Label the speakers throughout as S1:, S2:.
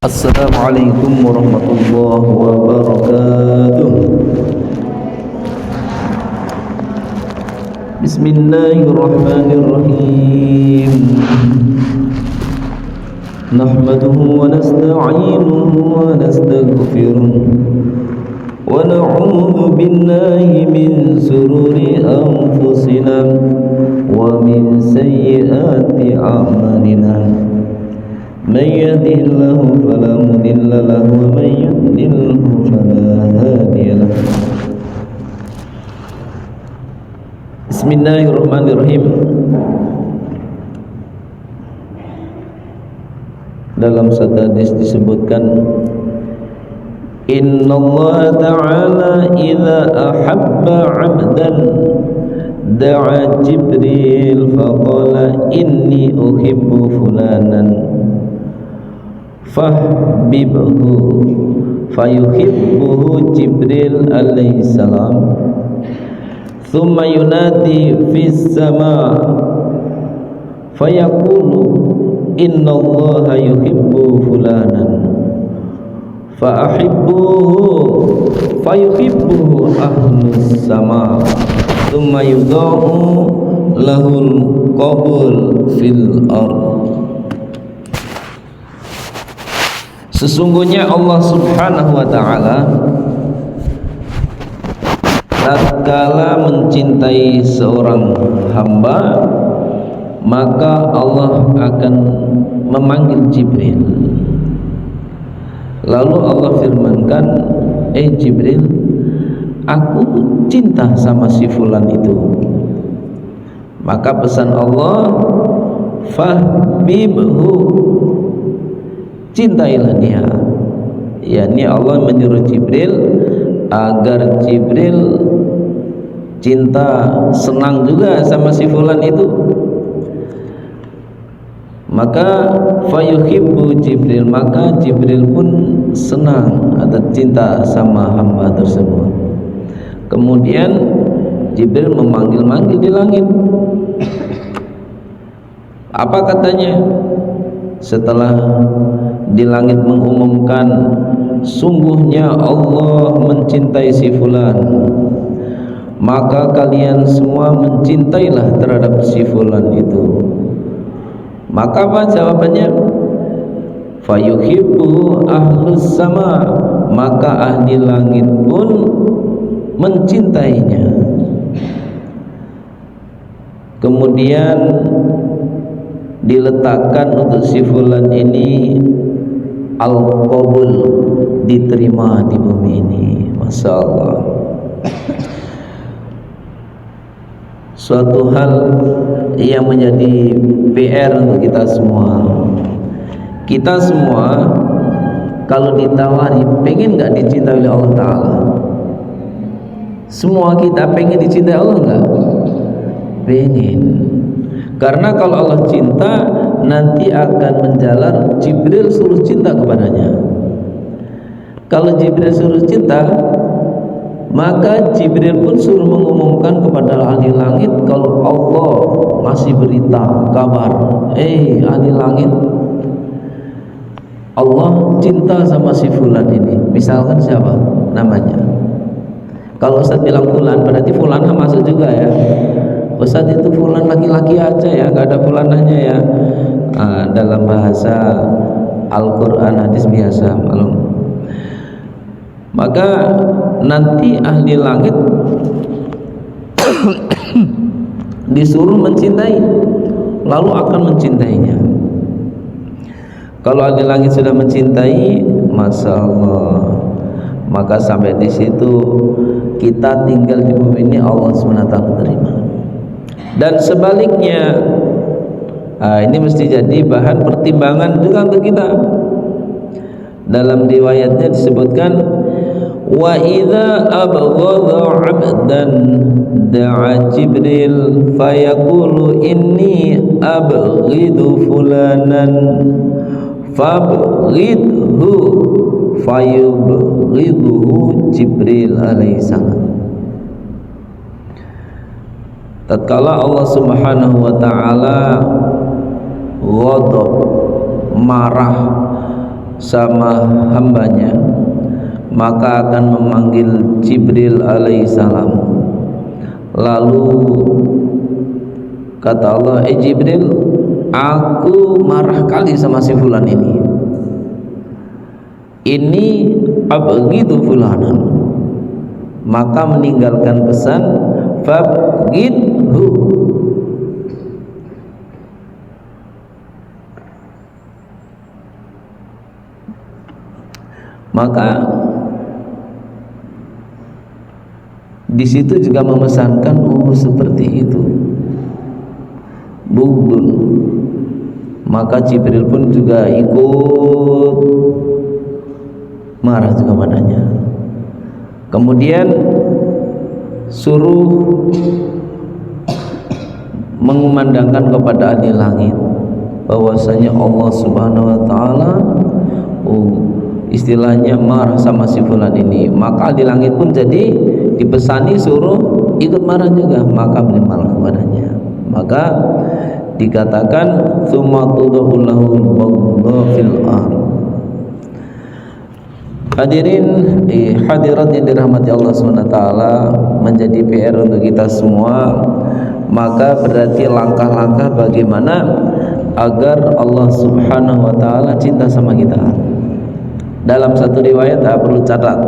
S1: Assalamualaikum warahmatullahi wabarakatuh. Bismillahirrahmanirrahim. Nahmaduhu wa nasta'inuhu wa nastaghfiruh wa na'udzu billahi min sururi anfusina wa min sayyiati a'malina. من يهده الله فلا مضل له ومن يضلله فلا هادي له. Bismillahirrahmanirrahim. Dalam satu hadis disebutkan, Innallaha ta'ala idza ahabba 'abdan da'a Jibril faqala inni uhibbu fulanan fahbibhu fayuhibbuhu Jibril alaihi salam thumma yunadi fis sama fayaqulu innallaha yuhibbu fulanan fa'ahibbuhu fayuhibbuhu ahlus sama thumma yudha'u lahul qabul fil ardh. Sesungguhnya Allah Subhanahu wa ta'ala tatkala mencintai seorang hamba, maka Allah akan memanggil Jibril. Lalu Allah firmankan, Jibril, aku cinta sama si fulan itu. Maka pesan Allah, fahbibhu, cintailah dia. Ya, ini Allah menyuruh Jibril agar Jibril cinta, senang juga sama si fulan itu. Maka fayuhibbu Jibril, maka Jibril pun senang atau cinta sama hamba tersebut. Kemudian Jibril memanggil-manggil di langit. Apa katanya? Setelah di langit mengumumkan, sungguhnya Allah mencintai si fulan, maka kalian semua mencintailah terhadap si fulan itu. Maka apa jawabannya? Fayuhibbu ahlus sama, maka ahli langit pun mencintainya. Kemudian diletakkan untuk si fulan ini al-qabul, diterima di bumi ini. Masya Allah. Suatu hal yang menjadi PR untuk kita semua. Kita semua kalau ditawari, pengen gak dicintai oleh Allah Ta'ala? Semua kita pengen dicintai Allah enggak? Pengen. Karena kalau Allah cinta, nanti akan menjalar Jibril suruh cinta kepadanya. Kalau Jibril suruh cinta, maka Jibril pun suruh mengumumkan kepada ahli langit kalau Allah masih berita, kabar, ahli langit, Allah cinta sama si fulan ini. Misalkan siapa namanya? Kalau Ustaz bilang fulan, berarti fulanah masuk juga ya. Ustaz itu fulan laki-laki aja ya, gak ada fulanahnya ya. Dalam bahasa Al-Quran, hadis biasa, malum. Maka nanti ahli langit disuruh mencintai, lalu akan mencintainya. Kalau ahli langit sudah mencintai, Masya Allah, maka sampai di situ kita tinggal di bumi ini, Allah SWT terima. Dan sebaliknya, ini mesti jadi bahan pertimbangan juga untuk kita. Dalam riwayatnya disebutkan, Wa idza abghadha 'abdan da'a Jibril fayaqulu inni abghidu fulanan fabghidhu fayubghidhu Jibril alaihi salam. Tatkala Allah Subhanahu wa taala ghadab, marah sama hambanya, maka akan memanggil Jibril alaihi salam. Lalu kata Allah, Jibril, aku marah kali sama si fulan ini abghidu fulanan, maka meninggalkan pesan fabghidhu. Maka di situ juga memesankan seperti itu, bughdun. Maka Jibril pun juga ikut marah juga padanya. Kemudian suruh mengumandangkan kepada ahli langit bahwasanya Allah Subhanahu wa taala istilahnya marah sama si fulan ini. Maka ahli langit pun jadi dipesani suruh ikut marah juga, maka beliau marah kepadanya. Maka dikatakan tsumma tudhu lahul baghdha fil ardh. Hadirin hadirat yang dirahmati Allah SWT, menjadi PR untuk kita semua. Maka berarti langkah-langkah bagaimana agar Allah Subhanahu wa taala cinta sama kita. Dalam satu riwayat perlu catat,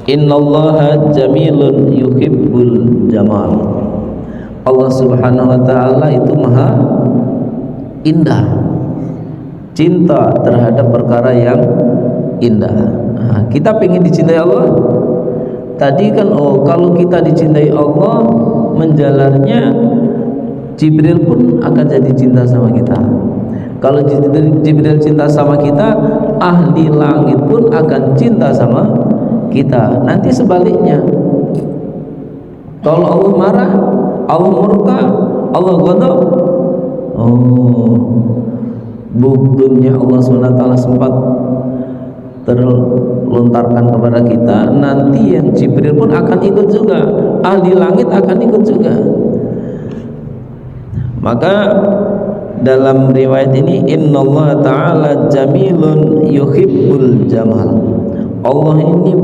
S1: innallaha jamilun yuhibbul jamal. Allah Subhanahu wa taala itu maha indah, cinta terhadap perkara yang indah. Nah, kita pengen dicintai Allah. Tadi kan kalau kita dicintai Allah, menjalarnya Jibril pun akan jadi cinta sama kita. Kalau Jibril cinta sama kita, ahli langit pun akan cinta sama kita. Nanti sebaliknya, kalau Allah marah, Allah murka, Allah ghadab, bughdunnya Allah SWT sempat terlontarkan kepada kita, nanti yang Jibril pun akan ikut juga, ahli langit akan ikut juga. Maka dalam riwayat ini, innallaha ta'ala jamilun yuhibbul jamal. Allah ini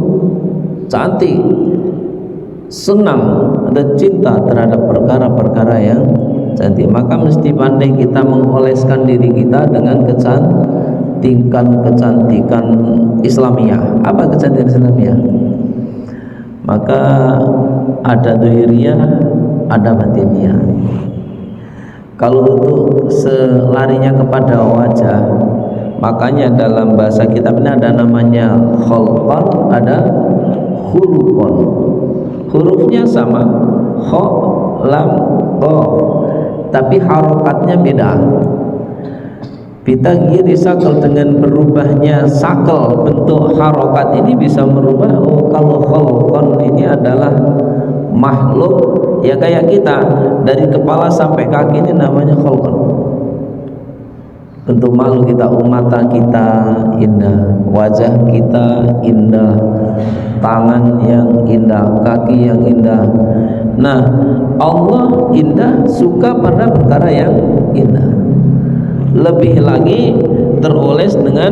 S1: cantik, senang, ada cinta terhadap perkara-perkara yang cantik. Maka mesti pandai kita mengoleskan diri kita dengan kecantikan Islamiyah. Apa kecantikan Islamiyah? Maka ada zahiriyah, ada batiniyah. Kalau untuk selarinya kepada wajah, makanya dalam bahasa kitab ini ada namanya khalqan, ada khuluqan. Hurufnya sama, kha, lam, qaf, tapi harokatnya beda. Bitaghyiri sakal, dengan berubahnya sakal, bentuk harokat ini bisa merubah. Kalau khalqan ini adalah makhluk ya kayak kita, dari kepala sampai kaki ini namanya khalqan. Bentuk makhluk kita, mata kita indah, wajah kita indah, tangan yang indah, kaki yang indah. Nah, Allah indah, suka pada perkara yang indah. Lebih lagi teroles dengan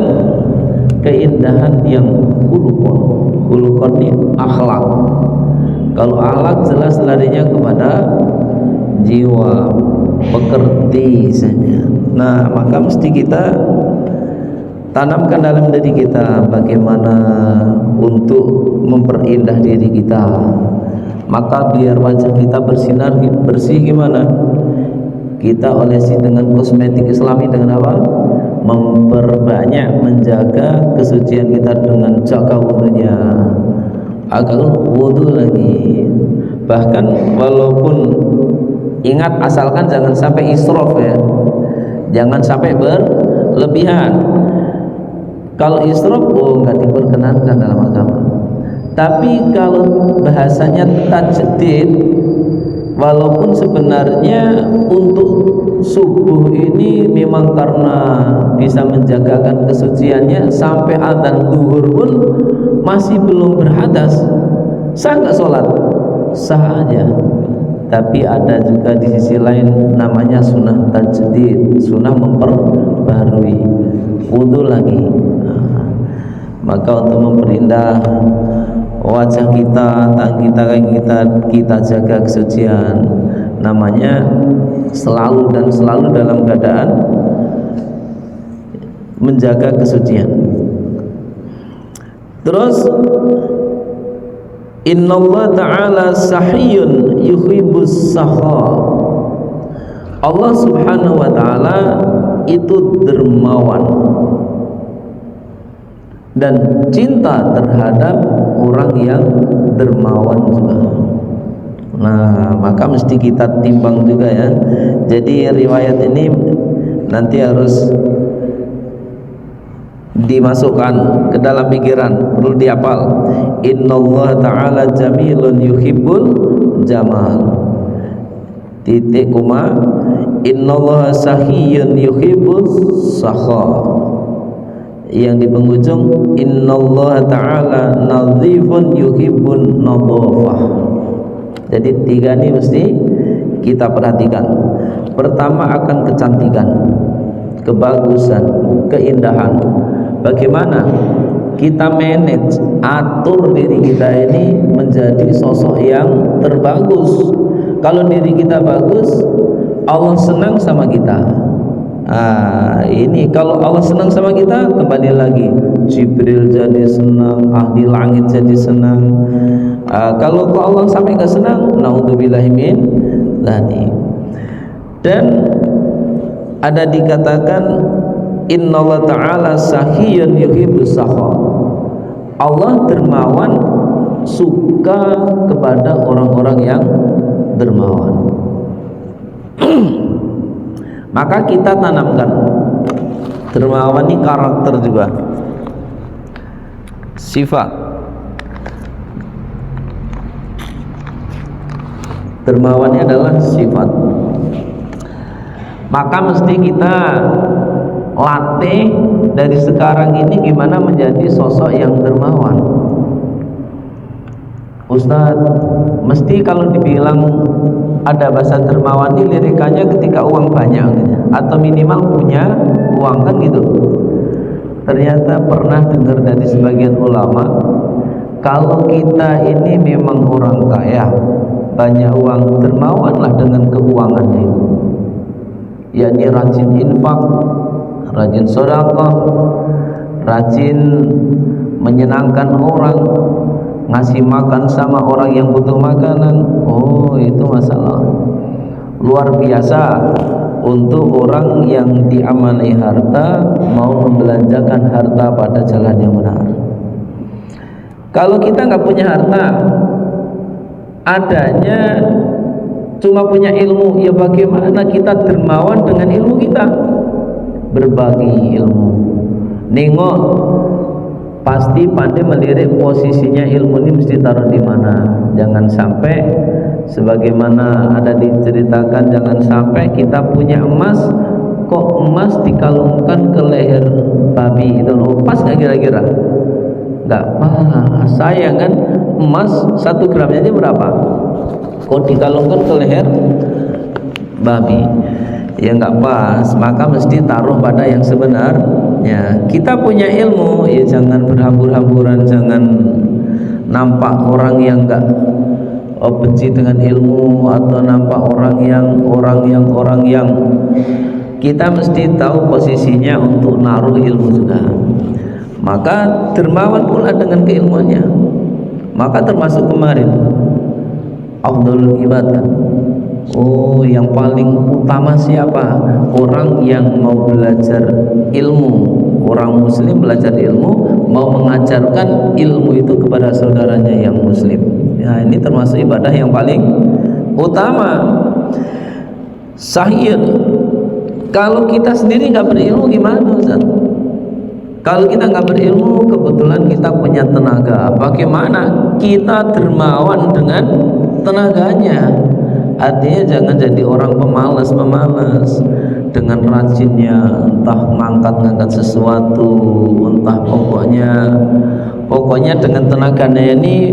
S1: keindahan yang khuluqan. Khuluqan ini akhlak. Kalau akhlak jelas larinya kepada jiwa, pekerti saja. Nah, maka mesti kita tanamkan dalam diri kita bagaimana untuk memperindah diri kita. Maka biar wajah kita bersinar bersih gimana? Kita olesi dengan kosmetik Islami, dengan apa? Memperbanyak menjaga kesucian kita dengan jaga wudunya, agar wudu lagi. Bahkan walaupun ingat, asalkan jangan sampai israf ya, jangan sampai berlebihan. Kalau israf nggak diperkenankan dalam agama. Tapi kalau bahasanya tajdid, walaupun sebenarnya untuk subuh ini memang karena bisa menjagakan kesuciannya, sampai adzan zuhur pun masih belum berhadas, sah nggak sholat? Sah aja. Tapi ada juga di sisi lain namanya sunnah tajdid, sunnah memperbarui wudu lagi. Maka untuk memperindah wajah kita, tangan kita jaga kesucian, namanya selalu dalam keadaan menjaga kesucian. Terus innallaha ta'ala sahiyyun yuhibbus sakha. Allah Subhanahu wa taala itu dermawan dan cinta terhadap orang yang dermawan juga. Nah, maka mesti kita timbang juga ya. Jadi riwayat ini nanti harus dimasukkan ke dalam pikiran, perlu dihafal. Innallaha ta'ala jamilun yuhibbul jamal. Titik koma. Innallaha sahiyyun yuhibbus sakha. Yang di penghujung innallaha ta'ala nadhifun yuhibbun nadhafah. Jadi tiga ini mesti kita perhatikan. Pertama akan kecantikan, kebagusan, keindahan. Bagaimana kita manage, atur diri kita ini menjadi sosok yang terbagus. Kalau diri kita bagus, Allah senang sama kita. Ini kalau Allah senang sama kita, kembali lagi Jibril jadi senang, ahli langit jadi senang. Kalau Allah sampai gak senang, naudzubillahi min dzalik. Dan ada dikatakan innallaha ta'ala sahiyyun yuhibbus sakha. Allah dermawan, suka kepada orang-orang yang dermawan. Maka kita tanamkan dermawan ini karakter juga, sifat. Dermawannya adalah sifat. Maka mesti kita latih dari sekarang ini gimana menjadi sosok yang dermawan. Ustadz, mesti kalau dibilang ada bahasa dermawan ini lirikannya ketika uang banyak atau minimal punya uang, kan gitu. Ternyata pernah dengar dari sebagian ulama, kalau kita ini memang orang kaya, banyak uang, dermawanlah dengan keuangannya itu, yakni rajin infak, rajin sedekah, rajin menyenangkan orang, ngasih makan sama orang yang butuh makanan. Oh, itu masalah luar biasa untuk orang yang diamanai harta, mau membelanjakan harta pada jalan yang benar. Kalau kita nggak punya harta, adanya cuma punya ilmu, ya bagaimana kita dermawan dengan ilmu kita? Berbagi ilmu, nengok, pasti pandai melirik posisinya ilmu ini mesti taruh di mana. Jangan sampai sebagaimana ada diceritakan, jangan sampai kita punya emas, kok emas dikalungkan ke leher babi, itu pas nggak kira-kira? Nggak pas. Sayang kan, emas 1 gramnya aja berapa, kok dikalungkan ke leher babi? Ya nggak pas. Maka mesti taruh pada yang sebenarnya. Kita punya ilmu, ya jangan berhambur-hamburan, jangan nampak orang yang nggak benci dengan ilmu, atau nampak orang yang kita mesti tahu posisinya untuk naruh ilmu juga. Maka dermawan pula dengan keilmuannya. Maka termasuk kemarin afdhalul ibadah. Oh, yang paling utama siapa? Orang yang mau belajar ilmu, orang muslim belajar ilmu, mau mengajarkan ilmu itu kepada saudaranya yang muslim. Ya, ini termasuk ibadah yang paling utama. Sahih. Kalau kita sendiri nggak berilmu gimana, Ustaz? Kalau kita nggak berilmu, kebetulan kita punya tenaga, bagaimana kita dermawan dengan tenaganya? Artinya jangan jadi orang pemalas dengan rajinnya, entah ngangkat sesuatu, entah pokoknya dengan tenaganya ini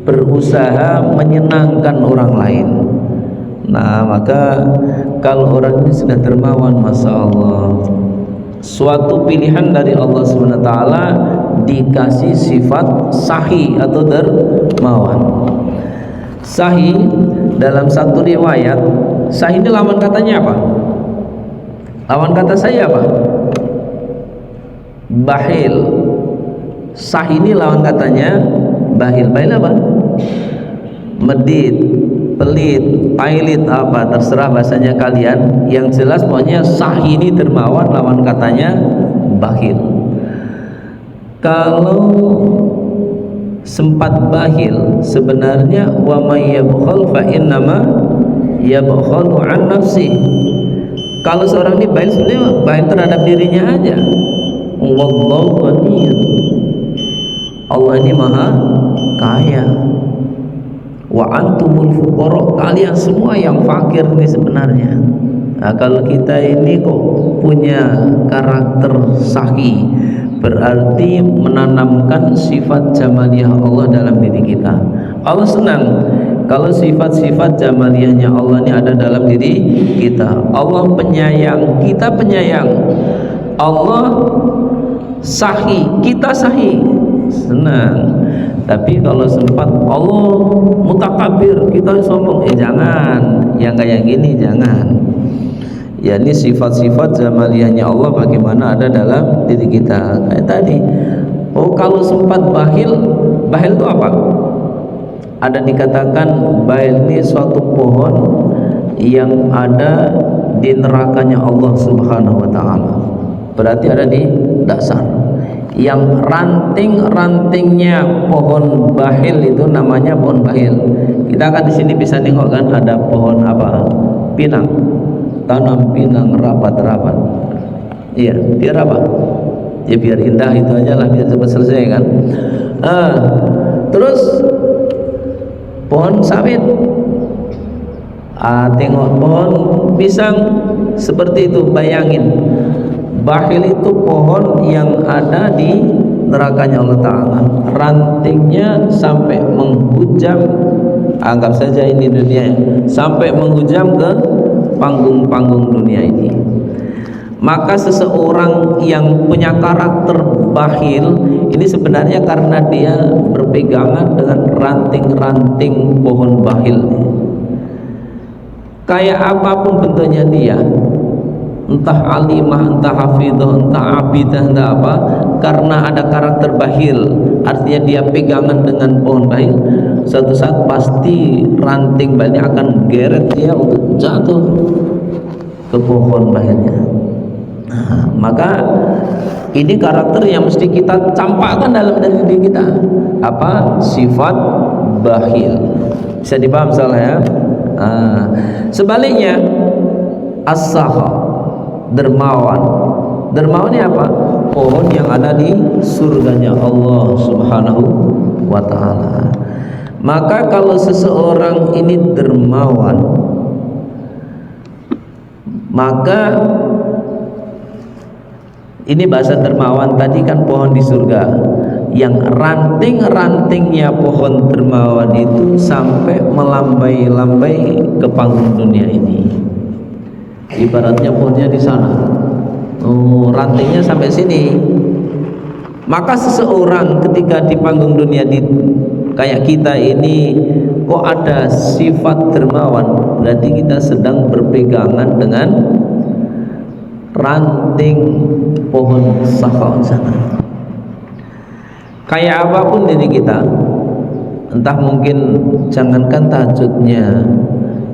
S1: berusaha menyenangkan orang lain. Nah, maka kalau orang ini sudah dermawan, masya Allah, suatu pilihan dari Allah SWT, dikasih sifat sahih atau dermawan. Sahih dalam satu riwayat, sahih ini lawan katanya apa? Lawan kata saya apa? Bakhil. Sahih ini lawan katanya bakhil. Bakhil apa? Medit, pelit, pailit, apa terserah bahasanya kalian. Yang jelas pokoknya sahih ini dermawan, lawan katanya bakhil. Kalau sempat bakhil, sebenarnya wa may yabkhal fa innama yabkhalu an nafsi. Kalau seorang ini bakhil, sebenarnya bakhil terhadap dirinya aja. Wallahu ghaniyyun, Allah ini maha kaya. Wa antumul fuqara, kalian semua yang fakir ini sebenarnya. Nah, kalau kita ini kok punya karakter sahih, berarti menanamkan sifat jamaliyah Allah dalam diri kita. Allah senang kalau sifat-sifat jamaliyahnya Allah ini ada dalam diri kita. Allah penyayang, kita penyayang. Allah sahih, kita sahih, senang. Tapi kalau sempat Allah mutakabir, kita sombong, jangan, yang kayak gini jangan. Ya, ini sifat-sifat jamaliyahnya Allah bagaimana ada dalam diri kita. Kayak tadi, oh kalau sempat bakhil, bakhil itu apa? Ada dikatakan bakhil ini suatu pohon yang ada di nerakanya Allah Subhanahu wa Ta'ala. Berarti ada di dasar. Yang ranting-rantingnya pohon bakhil itu namanya pohon bakhil. Kita akan di sini bisa nengok kan, ada pohon apa? Pinang. Tanam pinang rapat-rapat. Iya, biar apa? Ya biar indah itu aja lah, biar cepat selesai kan. Terus pohon sawit. Tengok pohon pisang seperti itu, bayangin. Bakhil itu pohon yang ada di nerakanya Allah Ta'ala, rantingnya sampai menghujam, anggap saja ini dunia, sampai menghujam ke panggung-panggung dunia ini. Maka seseorang yang punya karakter bakhil ini sebenarnya karena dia berpegangan dengan ranting-ranting pohon bakhil. Kayak apapun bentuknya dia, entah alimah, entah hafidah, entah abidah, entah apa, karena ada karakter bakhil, artinya dia pegangan dengan pohon bakhil, suatu saat pasti ranting bakhilnya akan geret dia untuk jatuh ke pohon bakhilnya. Nah, maka ini karakter yang mesti kita campakkan dalam diri kita. Apa? Sifat bakhil. Bisa dipaham salah ya? Sebaliknya as-sakha, dermawan. Dermawan ini apa? Pohon yang ada di surganya Allah Subhanahu wa Ta'ala. Maka kalau seseorang ini dermawan, maka ini bahasa dermawan tadi kan pohon di surga, yang ranting-rantingnya pohon dermawan itu sampai melambai-lambai ke panggung dunia ini. Ibaratnya pohonnya di sana, rantingnya sampai sini. Maka seseorang ketika di panggung dunia di kayak kita ini kok ada sifat dermawan, berarti kita sedang berpegangan dengan ranting pohon sakha sana. Kayak apapun diri kita, entah mungkin jangankan tahajudnya,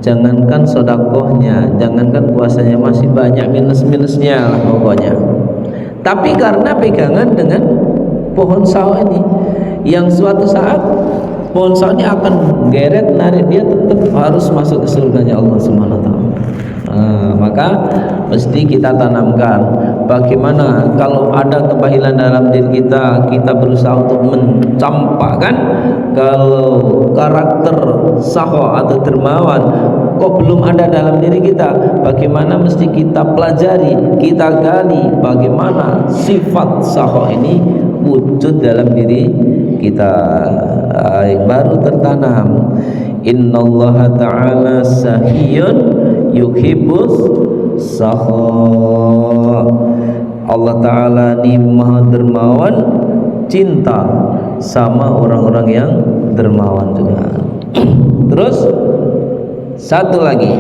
S1: jangankan sodakohnya, jangankan puasanya, masih banyak minus-minusnya lah pokoknya. Tapi karena pegangan dengan pohon sawo ini, yang suatu saat pohon sawo ini akan geret narik dia tetap harus masuk ke surganya Allah Subhanahu wa Ta'ala. Maka mesti kita tanamkan. Bagaimana kalau ada kebahilan dalam diri kita, kita berusaha untuk mencampakkan. Kalau karakter sakho atau dermawan kok belum ada dalam diri kita, bagaimana mesti kita pelajari, kita gali bagaimana sifat sakho ini wujud dalam diri kita, baru tertanam. Innallaha ta'ala sahiyun yuhibbus sakha. Allah Ta'ala ini maha dermawan, cinta sama orang-orang yang dermawan juga. Terus satu lagi,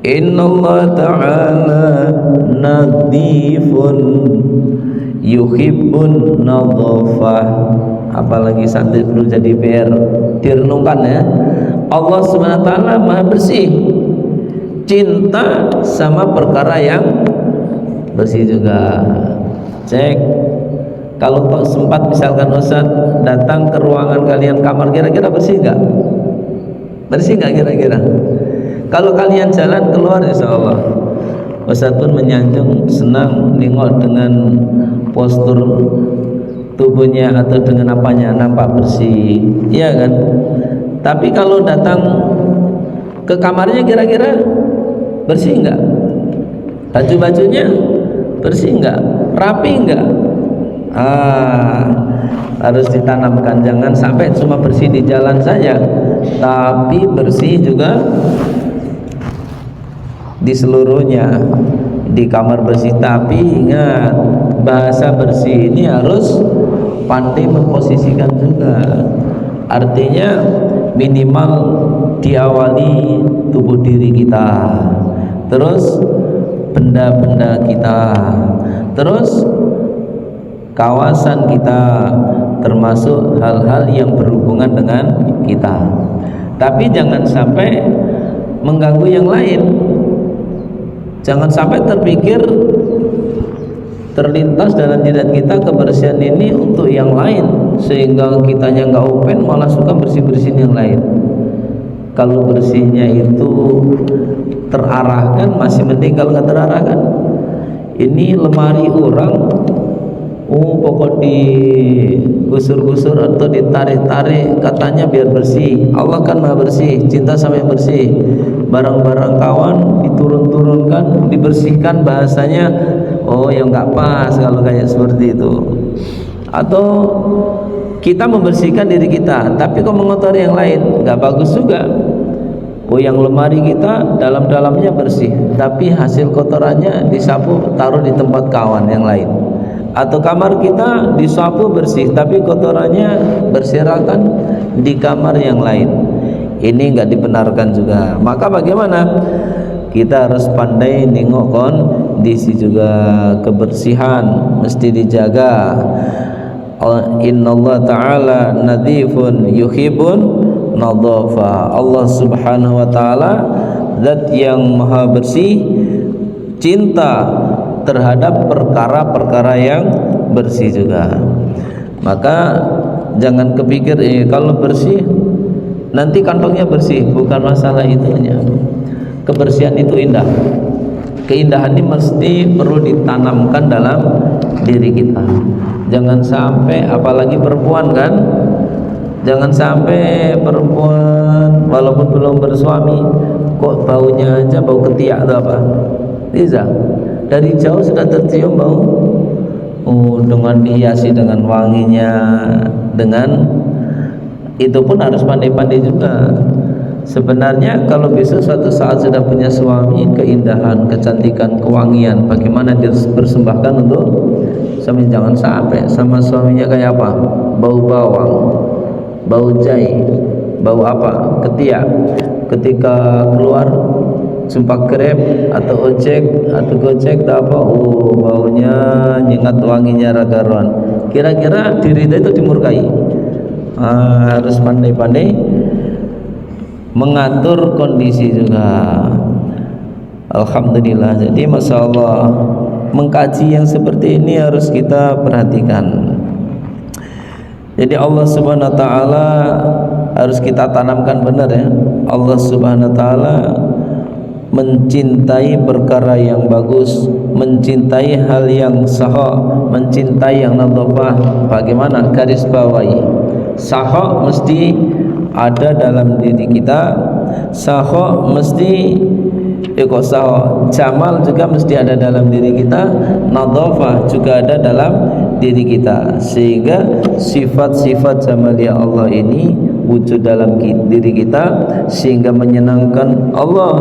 S1: innallaha ta'ala nadhifun yuhibbun nadhafah. Apalagi santri perlu jadi biar direnungkan ya. Allah Subhanahu wa taala maha bersih, cinta sama perkara yang bersih juga. Cek, kalau sempat misalkan Ustaz datang ke ruangan kalian, kamar kira-kira bersih nggak? Bersih nggak kira-kira? Kalau kalian jalan keluar, insya Allah Ustaz pun menyanjung, senang nengok dengan postur tubuhnya atau dengan apanya nampak bersih, iya kan? Tapi kalau datang ke kamarnya kira-kira bersih nggak? Baju-bajunya bersih nggak? Rapi nggak? Harus ditanamkan, jangan sampai cuma bersih di jalan saja, tapi bersih juga di seluruhnya. Di kamar bersih, tapi ingat bahasa bersih ini harus pandai memposisikan juga. Artinya minimal diawali tubuh diri kita, terus benda-benda kita, terus kawasan kita, termasuk hal-hal yang berhubungan dengan kita. Tapi jangan sampai mengganggu yang lain. Jangan sampai terpikir, terlintas dalam diri kita kebersihan ini untuk yang lain, sehingga kitanya nggak open, malah suka bersih-bersihin yang lain. Kalau bersihnya itu terarahkan masih mending, kalau nggak terarahkan, ini lemari orang, pokok digusur-gusur atau ditarik-tarik katanya biar bersih. Allah kan maha bersih, cinta sama yang bersih. Barang-barang kawan diturun-turunkan, dibersihkan, bahasanya yang nggak pas kalau kayak seperti itu. Atau kita membersihkan diri kita tapi kok mengotori yang lain, nggak bagus juga. Yang lemari kita dalam-dalamnya bersih tapi hasil kotorannya disapu taruh di tempat kawan yang lain. Atau kamar kita disapu bersih tapi kotorannya berserakan di kamar yang lain. Ini enggak dibenarkan juga. Maka bagaimana? Kita harus pandai nengok kondisi juga, kebersihan mesti dijaga. Innallaha ta'ala nadhifun yuhibbun nadhafa. Allah Subhanahu wa taala zat yang maha bersih, cinta terhadap perkara-perkara yang bersih juga. Maka jangan kepikir kalau bersih nanti kantongnya bersih, bukan masalah itunya. Kebersihan itu indah. Keindahan ini mesti perlu ditanamkan dalam diri kita. Jangan sampai, apalagi perempuan kan, jangan sampai perempuan walaupun belum bersuami kok baunya aja bau ketiak atau apa. Tidak, dari jauh sudah tercium bau. Dengan dihiasi dengan wanginya, dengan itu pun harus pandai-pandai juga. Sebenarnya kalau besok suatu saat sudah punya suami, keindahan, kecantikan, kewangian, bagaimana dia persembahkan untuk suami. Jangan sampai sama suaminya kayak apa? Bau bawang, bau jahe, bau apa? Ketiak. Ketika keluar sumpah Grab atau ojek atau gojek atau apa, baunya nyengat, wanginya ragaron. Kira-kira diri itu dimurkai. Harus pandai-pandai mengatur kondisi juga. Alhamdulillah. Jadi masya Allah, mengkaji yang seperti ini harus kita perhatikan. Jadi Allah Subhanahu wa taala harus kita tanamkan benar ya. Allah Subhanahu wa taala mencintai perkara yang bagus, mencintai hal yang sahih, mencintai yang nadhafah. Bagaimana? Garis bawahi, sahih mesti ada dalam diri kita, sahih mesti jamal juga mesti ada dalam diri kita, nadhafah juga ada dalam diri kita, sehingga sifat-sifat jamaliyah Allah ini wujud dalam diri kita, sehingga menyenangkan Allah,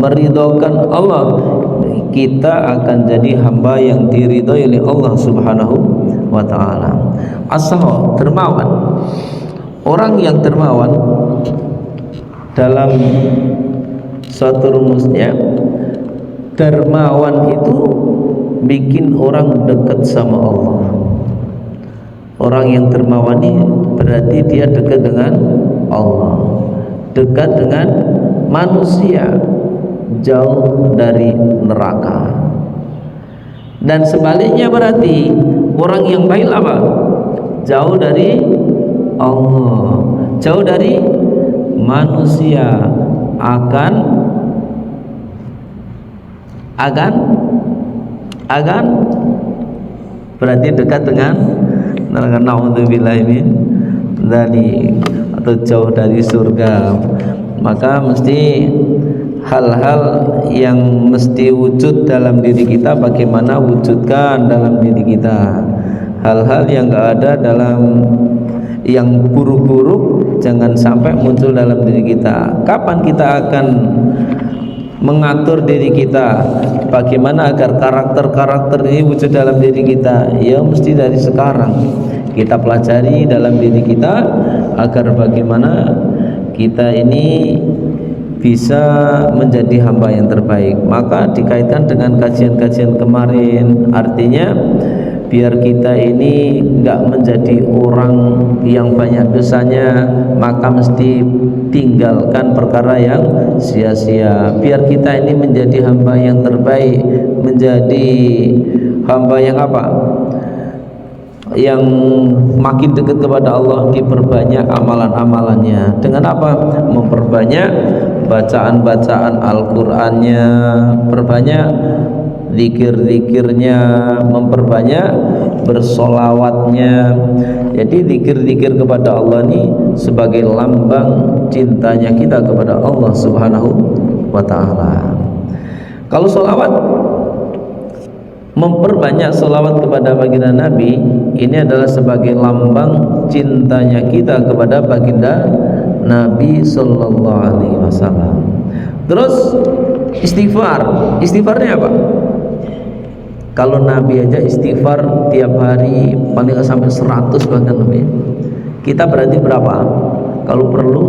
S1: meridhokan Allah. Kita akan jadi hamba yang diridhoi oleh Allah Subhanahu wa taala. As-saho, dermawan. Orang yang dermawan dalam suatu rumusnya, dermawan itu bikin orang dekat sama Allah. Orang yang dermawan ini berarti dia dekat dengan Allah, dekat dengan manusia, jauh dari neraka. Dan sebaliknya berarti orang yang baik apa? Jauh dari Allah, jauh dari manusia, akan berarti dekat dengan neraka. Naudzubillah dari atau jauh dari surga. Maka mesti hal-hal yang mesti wujud dalam diri kita, bagaimana wujudkan dalam diri kita. Hal-hal yang enggak ada dalam, yang buruk-buruk jangan sampai muncul dalam diri kita. Kapan kita akan mengatur diri kita bagaimana agar karakter-karakter ini wujud dalam diri kita? Ya mesti dari sekarang kita pelajari dalam diri kita, agar bagaimana kita ini bisa menjadi hamba yang terbaik. Maka dikaitkan dengan kajian-kajian kemarin, artinya biar kita ini enggak menjadi orang yang banyak dosanya, maka mesti tinggalkan perkara yang sia-sia. Biar kita ini menjadi hamba yang terbaik, menjadi hamba yang apa? Yang makin dekat kepada Allah, diperbanyak amalan-amalannya. Dengan apa? Memperbanyak bacaan-bacaan Al-Qur'annya, perbanyak zikir-zikirnya, memperbanyak bersolawatnya. Jadi zikir-zikir kepada Allah ini sebagai lambang cintanya kita kepada Allah Subhanahu wa ta'ala. Kalau solawat, memperbanyak solawat kepada baginda Nabi, ini adalah sebagai lambang cintanya kita kepada baginda Nabi Sallallahu Alaihi Wasallam. Terus istighfar, istighfarnya apa? Kalau Nabi aja istighfar tiap hari paling nggak sampai 100 bahkan lebih. Kita berarti berapa? Kalau perlu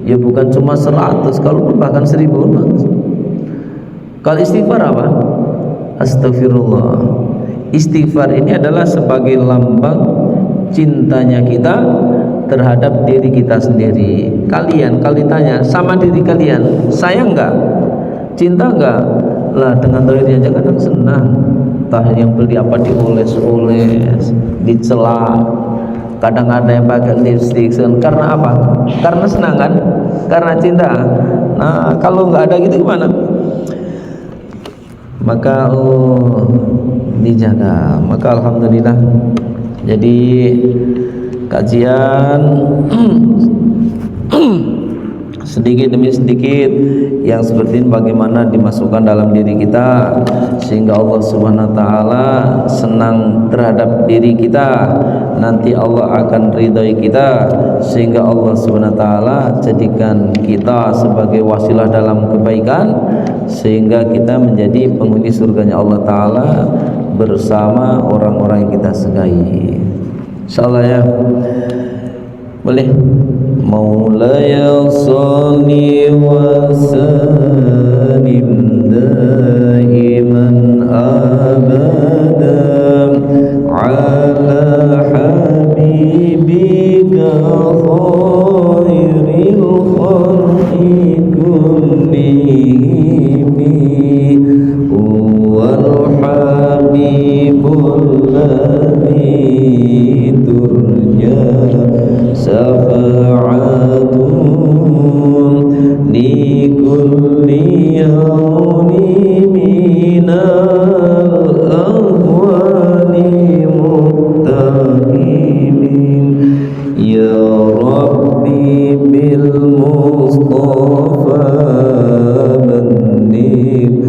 S1: ya bukan cuma 100, kalau bahkan 1000. Kalau istighfar apa? Astagfirullah. Istighfar ini adalah sebagai lambang cintanya kita terhadap diri kita sendiri. Kalian tanya sama diri kalian, sayang enggak? Cinta enggak? Lah dengan tauhid aja kadang senang. Entah yang beli apa dioles-oles, dicela. Kadang ada yang pakai lipstick. Karena apa? Karena senang kan? Karena cinta. Nah, kalau enggak ada gitu gimana? Maka dijaga. Maka alhamdulillah. Jadi kajian sedikit demi sedikit yang seperti ini bagaimana dimasukkan dalam diri kita sehingga Allah Subhanahu wa taala senang terhadap diri kita, nanti Allah akan ridhoi kita sehingga Allah Subhanahu wa taala jadikan kita sebagai wasilah dalam kebaikan sehingga kita menjadi penghuni surganya Allah taala bersama orang-orang yang kita sukai. Insyaallah ya. Boleh. Maulaya salli wa sallim daiman abada ala habibika khairil khalqi kullihim wal habibul ladzi turja safa'atun li kulli بالمصطفى بلغ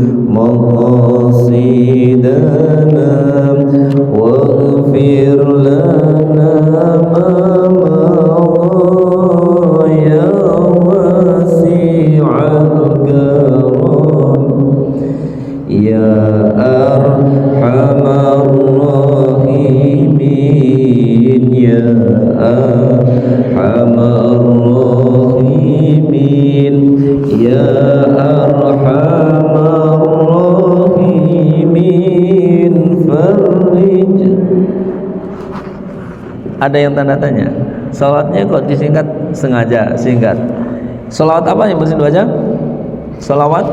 S1: مقاصدنا واغفر لنا ما مضى يا واسع الكرم يا أرحم الراحمين يا أرحم الراحمين يا أرحم الراحمين فرج. Ada yang tanda tanya, salatnya kok disingkat sengaja singkat? Salawat apa yang bersih aja? Salawat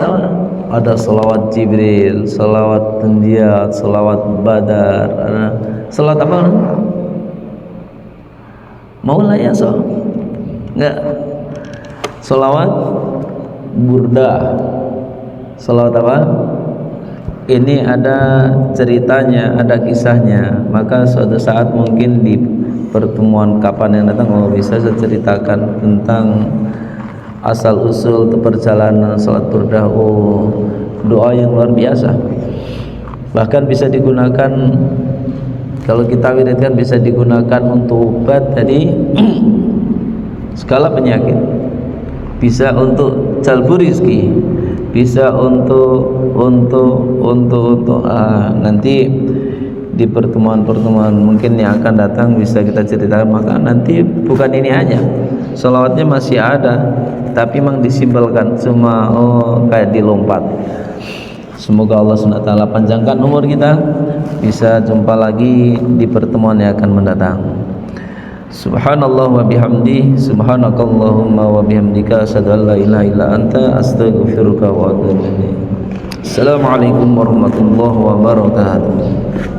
S1: apa? Ada salawat Jibril, salawat Tanjiyat, salawat Badar, ada salawat apa? Mau lah ya so? Enggak. Salawat Burda. Salawat apa? Ini ada ceritanya, ada kisahnya. Maka suatu saat mungkin di pertemuan kapan yang datang, kalau bisa saya ceritakan tentang asal usul perjalanan salat burdah. Doa yang luar biasa, bahkan bisa digunakan kalau kita wiridkan, bisa digunakan untuk obat dari segala penyakit, bisa untuk jalbu rizki, bisa untuk nanti di pertemuan-pertemuan mungkin yang akan datang bisa kita ceritakan. Maka nanti bukan ini aja, salawatnya masih ada, tapi memang disimbolkan cuma kayak dilompat. Semoga Allah SWT panjangkan umur kita, bisa jumpa lagi di pertemuan yang akan mendatang. Subhanallah wa bihamdi, subhanakallahumma wa bihamdika, asyhadu an la ilaha illa anta, astaghfiruka wa atubu ilaik. Assalamualaikum warahmatullahi wabarakatuh.